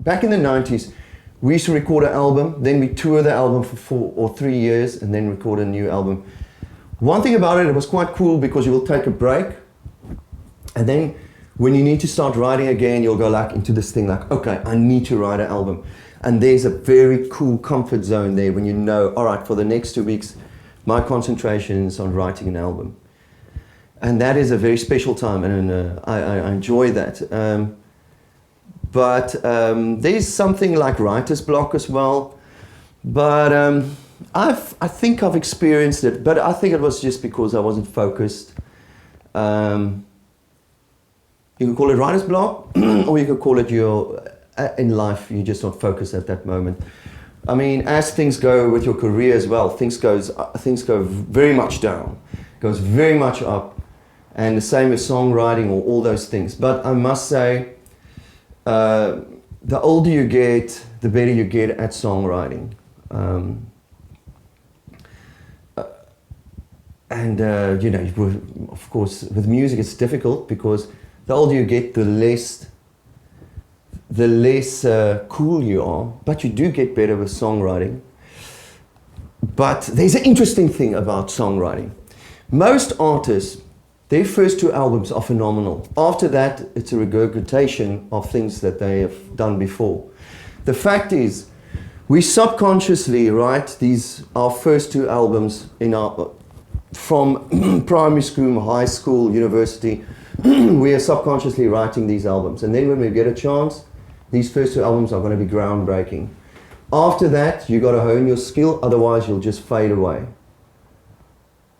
back in the 90s, we used to record an album, then we tour the album for 4 or 3 years, and then record a new album. One thing about it was quite cool because you will take a break, and then when you need to start writing again, you'll go like into this thing like, okay, I need to write an album. And there's a very cool comfort zone there when you know, all right, for the next 2 weeks, my concentration is on writing an album. And that is a very special time, and I enjoy that. But there's something like writer's block as well. But I think I've experienced it, but I think it was just because I wasn't focused. You can call it writer's block, or you can call it in life, you're just not focused at that moment. I mean, as things go with your career as well, things go very much down, goes very much up, and the same with songwriting or all those things. But I must say, the older you get, the better you get at songwriting. You know, of course, with music it's difficult because the older you get, the less cool you are, but you do get better with songwriting. But there's an interesting thing about songwriting. Most artists, their first 2 albums are phenomenal. After that, it's a regurgitation of things that they have done before. The fact is, we subconsciously write our first 2 albums from primary school, high school, university. We are subconsciously writing these albums. And then when we get a chance, these first 2 albums are going to be groundbreaking. After that, you got to hone your skill, otherwise you'll just fade away.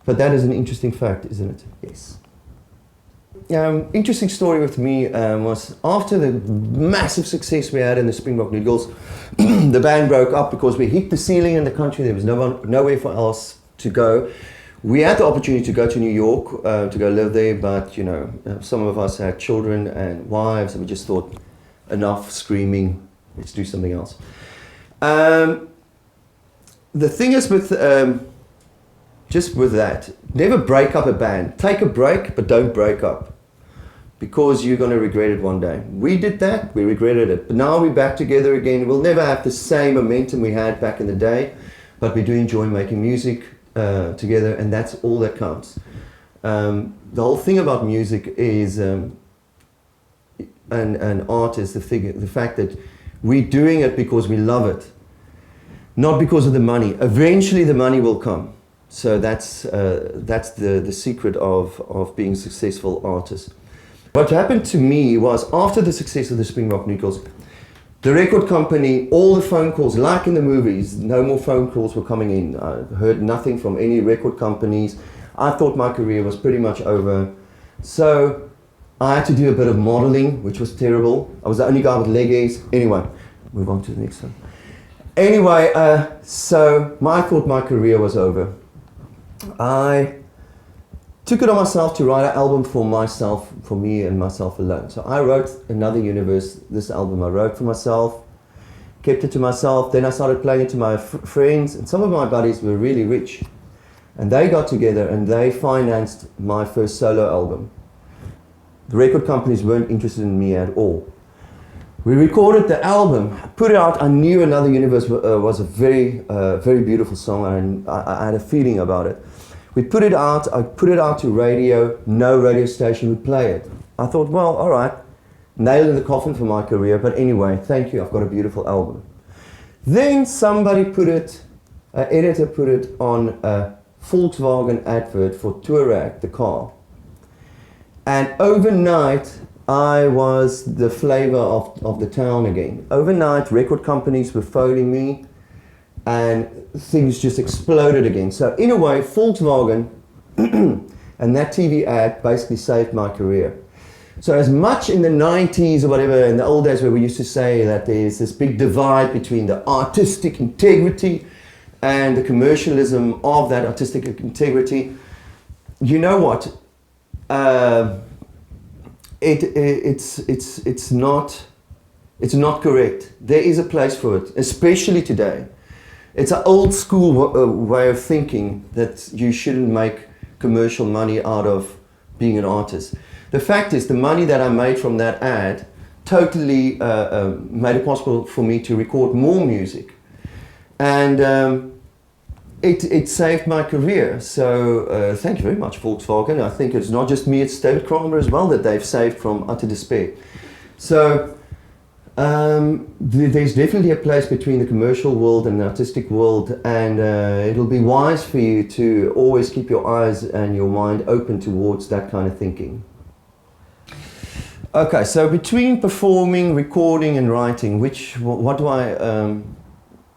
But that is an interesting fact, isn't it? Yes. Interesting story with me was after the massive success we had in the Springbok Nude Girls, the band broke up because we hit the ceiling in the country. There was nowhere for else to go. We had the opportunity to go to New York to go live there, but you know, some of us had children and wives, and we just thought, enough screaming, let's do something else. The thing is with just with that, never break up a band. Take a break, but don't break up, because you're going to regret it one day. We did that, we regretted it, but now we're back together again. We'll never have the same momentum we had back in the day, but we do enjoy making music together, and that's all that counts. The whole thing about music is and art is the fact that we're doing it because we love it, not because of the money. Eventually the money will come. So that's the secret of being a successful artist. What happened to me was, after the success of the Springbok Nude Girls, the record company, all the phone calls, like in the movies, no more phone calls were coming in. I heard nothing from any record companies. I thought my career was pretty much over. So I had to do a bit of modeling, which was terrible. I was the only guy with leggies. Anyway, move on to the next one. Anyway, so I thought my career was over. I took it on myself to write an album for myself, for me and myself alone. So I wrote Another Universe, this album I wrote for myself, kept it to myself. Then I started playing it to my friends, and some of my buddies were really rich. And they got together and they financed my first solo album. The record companies weren't interested in me at all. We recorded the album, put it out. I knew Another Universe was a very beautiful song, and I had a feeling about it. We put it out, I put it out to radio, no radio station would play it. I thought, well, all right, nail in the coffin for my career, but anyway, thank you, I've got a beautiful album. Then somebody an editor put it on a Volkswagen advert for Touareg, the car. And overnight, I was the flavor of the town again. Overnight, record companies were phoning me, and things just exploded again. So in a way, Volkswagen and that TV ad basically saved my career. So as much in the 90s or whatever, in the old days where we used to say that there's this big divide between the artistic integrity and the commercialism of that artistic integrity, you know what? It's not correct. There is a place for it, especially today. It's an old school way of thinking that you shouldn't make commercial money out of being an artist. The fact is, the money that I made from that ad totally made it possible for me to record more music. And it saved my career. So thank you very much, Volkswagen. I think it's not just me, it's David Kramer as well that they've saved from utter despair. So there's definitely a place between the commercial world and the artistic world, and it'll be wise for you to always keep your eyes and your mind open towards that kind of thinking. Okay, so between performing, recording and writing, what do I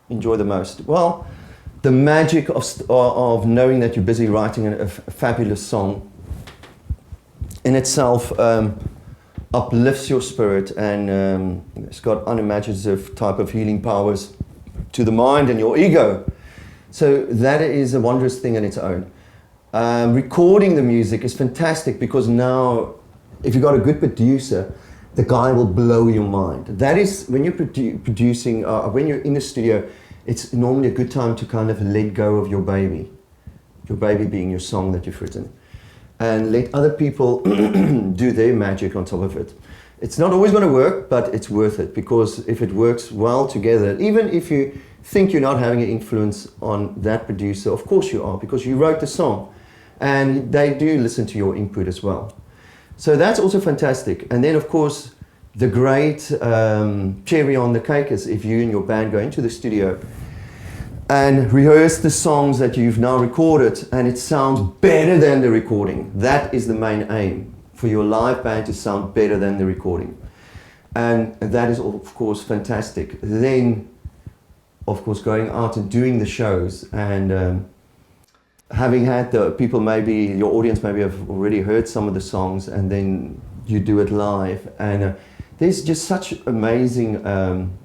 enjoy the most? Well, the magic of knowing that you're busy writing a fabulous song in itself uplifts your spirit, and it's got unimaginative type of healing powers to the mind and your ego. So that is a wondrous thing in its own. Recording the music is fantastic because now, if you've got a good producer, the guy will blow your mind. That is, when you're producing, when you're in the studio, it's normally a good time to kind of let go of your baby being your song that you've written, and let other people do their magic on top of it. It's not always going to work, but it's worth it, because if it works well together, even if you think you're not having an influence on that producer, of course you are, because you wrote the song, and they do listen to your input as well. So that's also fantastic. And then, of course, the great cherry on the cake is if you and your band go into the studio and rehearse the songs that you've now recorded, and it sounds better than the recording. That is the main aim, for your live band to sound better than the recording. And that is, of course, fantastic. Then, of course, going out and doing the shows, and having had the people, maybe your audience maybe have already heard some of the songs, and then you do it live. And there's just such amazing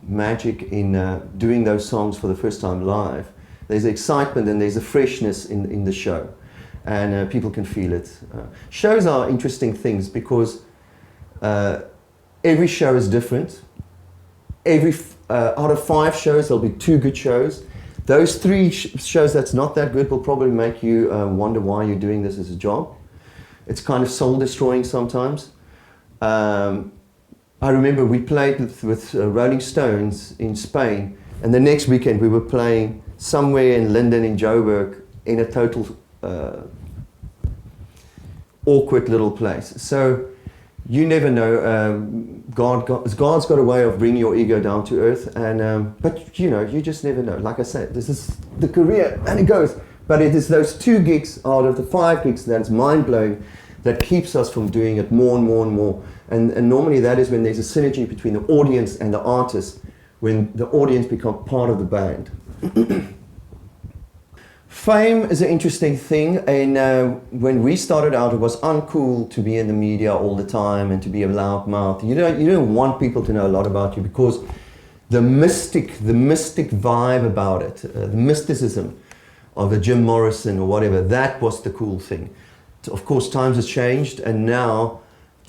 magic in doing those songs for the first time live. There's excitement and there's a freshness in the show, and people can feel it. Shows are interesting things because every show is different. Out of 5 shows, there'll be 2 good shows. Those 3 shows that's not that good will probably make you wonder why you're doing this as a job. It's kind of soul destroying sometimes. I remember we played with Rolling Stones in Spain, and the next weekend we were playing somewhere in Linden in Joburg in a total awkward little place. So you never know. God's got a way of bringing your ego down to earth, and but you know, you just never know. Like I said, this is the career, and it goes. But it is those 2 gigs out of the 5 gigs that's mind blowing, that keeps us from doing it more and more and more. And normally that is when there's a synergy between the audience and the artist, when the audience become part of the band. Fame is an interesting thing, and when we started out, it was uncool to be in the media all the time and to be a loud mouth. You don't want people to know a lot about you, because the mystic vibe about it, the mysticism of a Jim Morrison or whatever, that was the cool thing. Of course, times has changed, and now,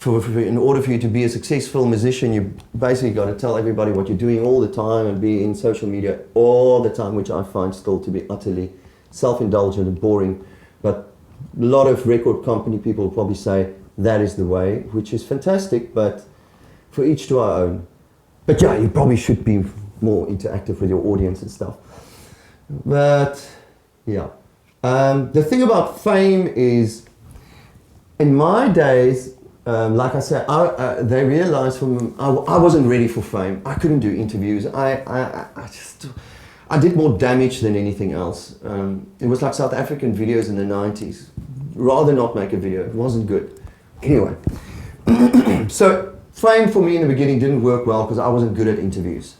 in order for you to be a successful musician, you basically got to tell everybody what you're doing all the time and be in social media all the time, which I find still to be utterly self-indulgent and boring. But a lot of record company people will probably say that is the way, which is fantastic, but for each to our own. But yeah, you probably should be more interactive with your audience and stuff. But yeah, the thing about fame is, in my days, like I said, they realized I wasn't ready for fame. I couldn't do interviews. I did more damage than anything else. It was like South African videos in the 90s. Rather not make a video. It wasn't good. Anyway, so fame for me in the beginning didn't work well because I wasn't good at interviews.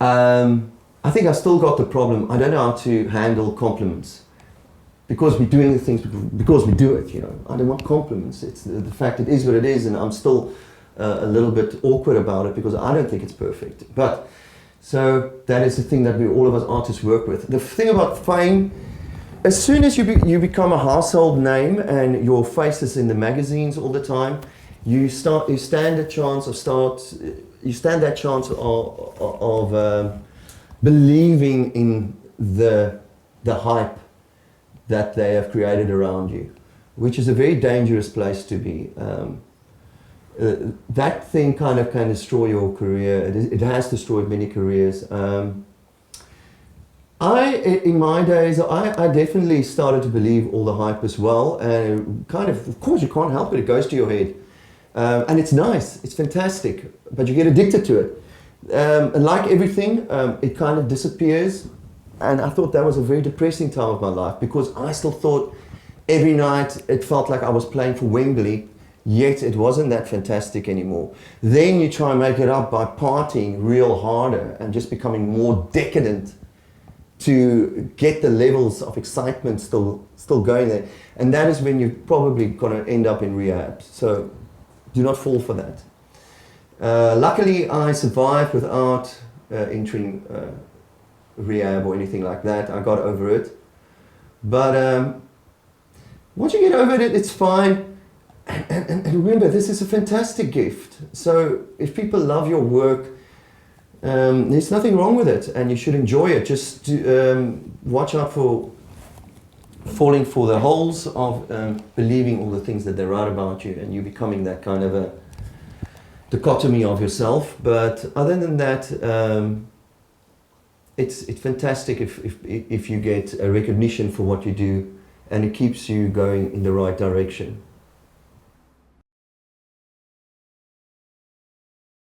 I think I still got the problem. I don't know how to handle compliments. Because we're doing the things because we do it, you know. I don't want compliments. It's the fact it is what it is, and I'm still a little bit awkward about it because I don't think it's perfect. But so that is the thing that all of us artists work with. The thing about fame, as soon as you become a household name and your face is in the magazines all the time, you stand that chance of believing in the hype that they have created around you, which is a very dangerous place to be. that thing kind of can destroy your career. It has destroyed many careers. In my days, I definitely started to believe all the hype as well, and of course, you can't help it. It goes to your head, and it's nice, it's fantastic, but you get addicted to it. And like everything, it kind of disappears. And I thought that was a very depressing time of my life, because I still thought every night it felt like I was playing for Wembley, yet it wasn't that fantastic anymore. Then you try and make it up by partying real harder and just becoming more decadent to get the levels of excitement still going there. And that is when you're probably going to end up in rehab. So do not fall for that. Luckily, I survived without entering rehab or anything like that. I got over it. But once you get over it, it's fine. And remember, this is a fantastic gift. So if people love your work, there's nothing wrong with it, and you should enjoy it. Just watch out for falling for the holes of believing all the things that they write about you, and you becoming that kind of a dichotomy of yourself. But other than that, it's fantastic if you get a recognition for what you do, and it keeps you going in the right direction.